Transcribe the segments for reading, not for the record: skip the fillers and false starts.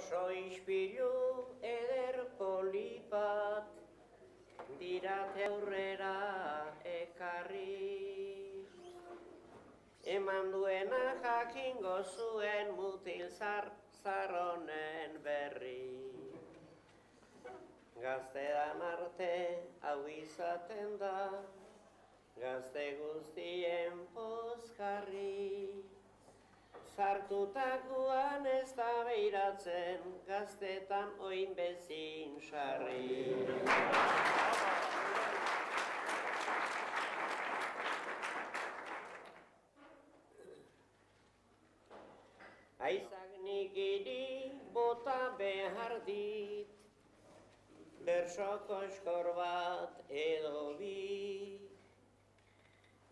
Oso ispilu eder polipat, dirate aurrera ekarri. Eman duena jakingo zuen mutil zarronen berri. Gaztedan arte hau izaten da, gazte guztien pozkarri. Sartutakoan ez da beiratzen, gaztetan oin bezin sarri. Aizak nikiri bota behar dit, berso koskor bat edo bi.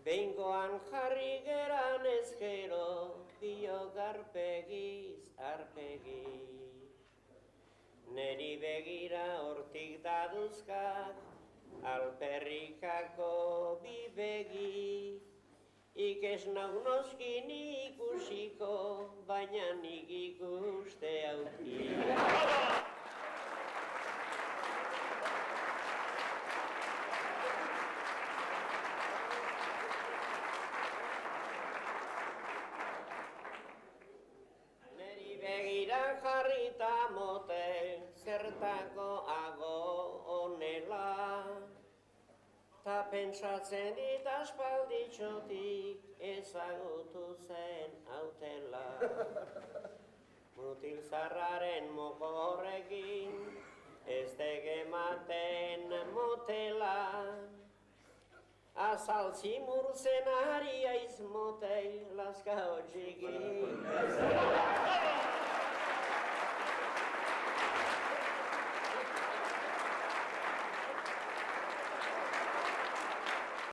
Behingoan jarri geran ezkero, bio garpegiz arpegi. Neri begira hortik daduzkak, alperrikako bi begi. Ikes nau noski nik ikusiko, baina nik ikuste auki. Jarrita motel, zertako ago onela. Ta pentsatzen dit aspalditxotik ezagutu zen autela. Mutil zarraren moko horrekin, ez tegematen motela. Azaltzi murzen ari aiz motel, laska hotxikin.